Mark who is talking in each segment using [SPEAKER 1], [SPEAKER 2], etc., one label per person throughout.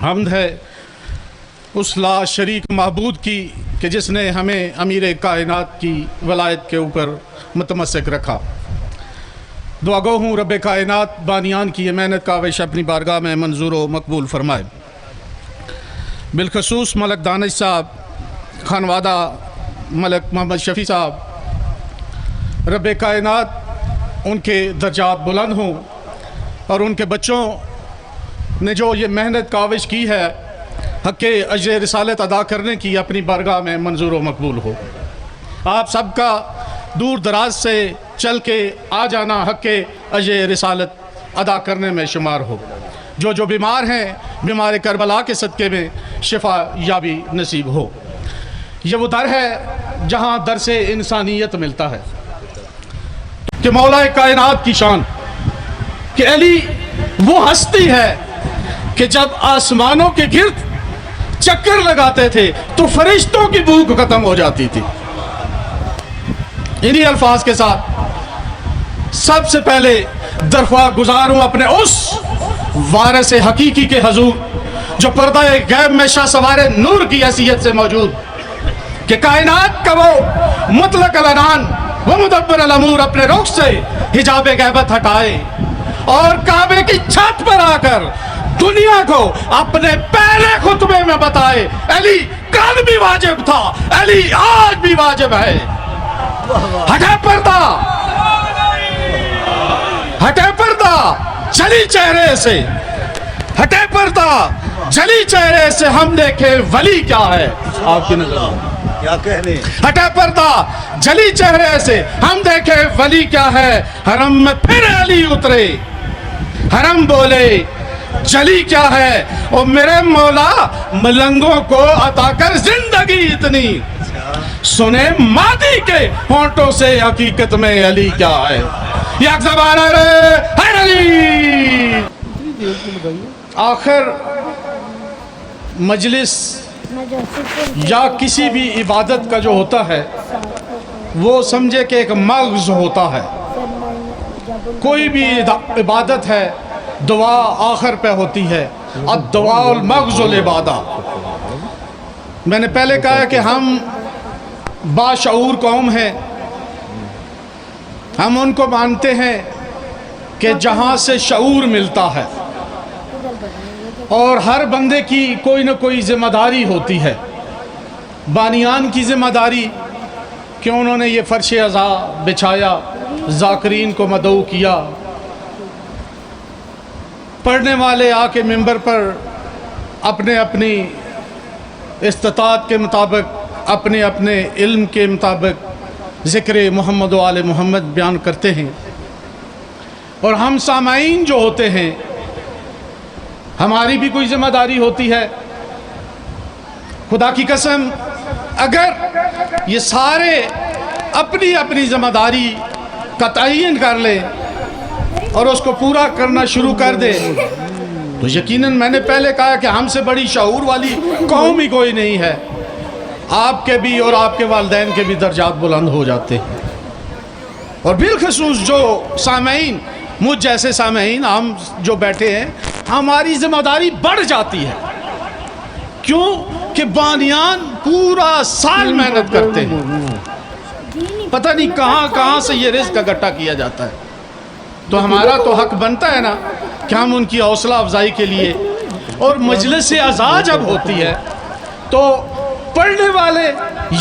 [SPEAKER 1] حمد ہے اس لا شریک معبود کی کہ جس نے ہمیں امیر کائنات کی ولایت کے اوپر متمسک رکھا۔ دعا گو ہوں رب کائنات بانیان کی یہ محنت کاوش اپنی بارگاہ میں منظور و مقبول فرمائے۔ بالخصوص ملک دانش صاحب، خانوادہ ملک محمد شفیع صاحب، رب کائنات ان کے درجات بلند ہوں اور ان کے بچوں نے جو یہ محنت کاوش کی ہے حق اجر رسالت ادا کرنے کی اپنی بارگاہ میں منظور و مقبول ہو۔ آپ سب کا دور دراز سے چل کے آ جانا حق اجر رسالت ادا کرنے میں شمار ہو۔ جو بیمار ہیں بیمار کربلا کے صدقے میں شفا یابی نصیب ہو۔ یہ وہ در ہے جہاں درس انسانیت ملتا ہے کہ مولا کائنات کی شان کہ علی وہ ہستی ہے کہ جب آسمانوں کے گرد چکر لگاتے تھے تو فرشتوں کی بھوک ختم ہو جاتی تھی۔ انہی الفاظ کے ساتھ سب سے پہلے درخواہ گزار ہوں اپنے اس وارث حقیقی کے حضور جو پردہ غیب میں شاہ سوار نور کی حیثیت سے موجود کہ کائنات کا وہ مطلق العنان وہ مدبر الامور اپنے رخ سے حجاب غیبت ہٹائے اور کعبے کی چھت پر آ کر دنیا کو اپنے پہلے خطبے میں بتائے علی کل بھی واجب تھا، علی آج بھی واجب ہے۔ ہٹے پردہ، ہٹے پردہ جلی چہرے سے، ہٹے پردہ جلی چہرے سے ہم دیکھے ولی کیا ہے۔ آپ کی نظر کیا کہنے؟ ہٹے پردہ جلی چہرے سے ہم دیکھے ولی کیا ہے۔ حرم میں پھر علی اترے، حرم بولے جلی کیا ہے۔ اور میرے مولا ملنگوں کو عطا کر زندگی اتنی، سنے مادی کے ہونٹوں سے حقیقت میں علی کیا ہے۔ یک زبان ہے علی۔ آخر مجلس یا کسی بھی عبادت کا جو ہوتا ہے وہ سمجھے کہ ایک مغز ہوتا ہے۔ کوئی بھی عبادت ہے دعا آخر پہ ہوتی ہے، الدعاء المغز العبادہ۔ میں نے پہلے کہا کہ ہم باشعور قوم ہیں، ہم ان کو مانتے ہیں کہ جہاں سے شعور ملتا ہے اور ہر بندے کی کوئی نہ کوئی ذمہ داری ہوتی ہے۔ بانیان کی ذمہ داری کہ انہوں نے یہ فرش عزا بچھایا، ذاکرین کو مدعو کیا، پڑھنے والے آ کے ممبر پر اپنے اپنی استطاعت کے مطابق اپنے اپنے علم کے مطابق ذکر محمد و آل محمد بیان کرتے ہیں، اور ہم سامعین جو ہوتے ہیں ہماری بھی کوئی ذمہ داری ہوتی ہے۔ خدا کی قسم اگر یہ سارے اپنی اپنی ذمہ داری کا تعین کر لیں اور اس کو پورا کرنا شروع کر دے تو یقیناً میں نے پہلے کہا کہ ہم سے بڑی شعور والی قوم ہی کوئی نہیں ہے۔ آپ کے بھی اور آپ کے والدین کے بھی درجات بلند ہو جاتے ہیں، اور بالخصوص جو سامعین، مجھ جیسے سامعین ہم جو بیٹھے ہیں، ہماری ذمہ داری بڑھ جاتی ہے۔ کیوں کہ بانیان پورا سال محنت کرتے ہیں، پتہ نہیں کہاں کہاں سے یہ رزق کا گٹا کیا جاتا ہے، تو ہمارا تو حق بنتا ہے نا کہ ہم ان کی حوصلہ افزائی کے لیے، اور مجلس عزا جب ہوتی ہے تو پڑھنے والے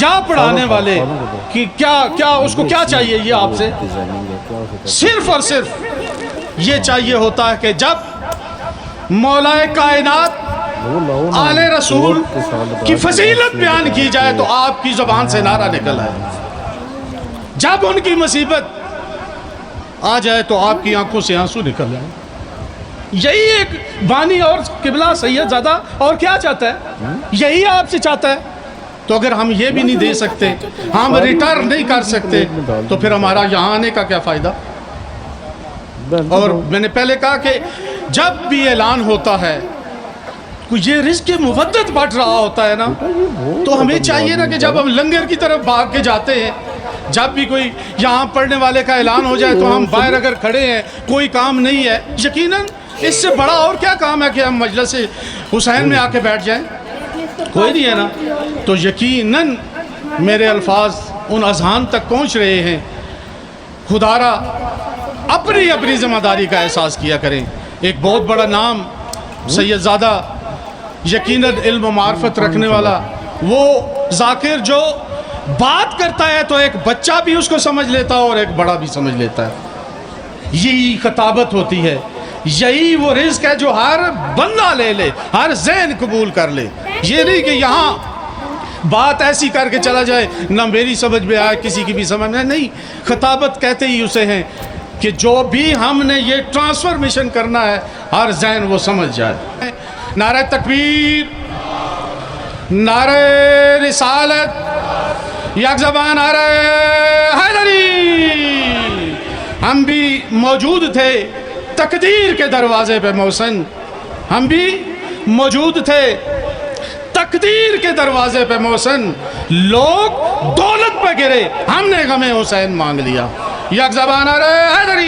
[SPEAKER 1] یا پڑھانے والے کہ کیا اس کو کیا چاہیے، یہ آپ سے صرف اور صرف یہ چاہیے ہوتا ہے کہ جب مولا کائنات آل رسول کی فضیلت بیان کی جائے تو آپ کی زبان سے نعرہ نکل آئے، جب ان کی مصیبت آ جائے تو آپ کی آنکھوں سے آنسو نکل جائیں۔ یہی ایک بانی اور قبلہ سید زادہ اور کیا چاہتا ہے، یہی آپ سے چاہتا ہے۔ تو اگر ہم یہ بھی نہیں دے سکتے، ہم ریٹرن نہیں کر سکتے، تو پھر ہمارا یہاں آنے کا کیا فائدہ۔ اور میں نے پہلے کہا کہ جب بھی اعلان ہوتا ہے یہ رزق مودت بڑھ رہا ہوتا ہے نا، تو ہمیں چاہیے نا کہ جب ہم لنگر کی طرف بھاگ کے جاتے ہیں، جب بھی کوئی یہاں پڑھنے والے کا اعلان ہو جائے تو ہم باہر اگر کھڑے ہیں کوئی کام نہیں ہے، یقیناً اس سے بڑا اور کیا کام ہے کہ ہم مجلس حسین میں آ کے بیٹھ جائیں؟ کوئی نہیں ہے نا. تو یقیناً میرے الفاظ ان اذہان تک پہنچ رہے ہیں. خدا را اپنی اپنی ذمہ داری کا احساس کیا کریں. ایک بہت بڑا نام سید زادہ، یقیناً علم و معرفت رکھنے والا، وہ ذاکر جو بات کرتا ہے تو ایک بچہ بھی اس کو سمجھ لیتا ہے اور ایک بڑا بھی سمجھ لیتا ہے. یہی خطابت ہوتی ہے، یہی وہ رزق ہے جو ہر بندہ لے لے، ہر ذہن قبول کر لے. یہ نہیں کہ یہاں بات ایسی کر کے چلا جائے، نہ میری سمجھ میں آئے کسی کی بھی سمجھ میں نہیں. خطابت کہتے ہی اسے ہیں کہ جو بھی ہم نے یہ ٹرانسفارمیشن کرنا ہے ہر ذہن وہ سمجھ جائے. نعرہ تکبیر، نعرہ رسالت، یک زبان نعرہ حیدری. ہم بھی موجود تھے تقدیر کے دروازے پہ محسن، ہم بھی موجود تھے تقدیر کے دروازے پہ محسن. لوگ دولت پہ گرے، ہم نے غم حسین مانگ لیا. یک زبان نعرہ حیدری.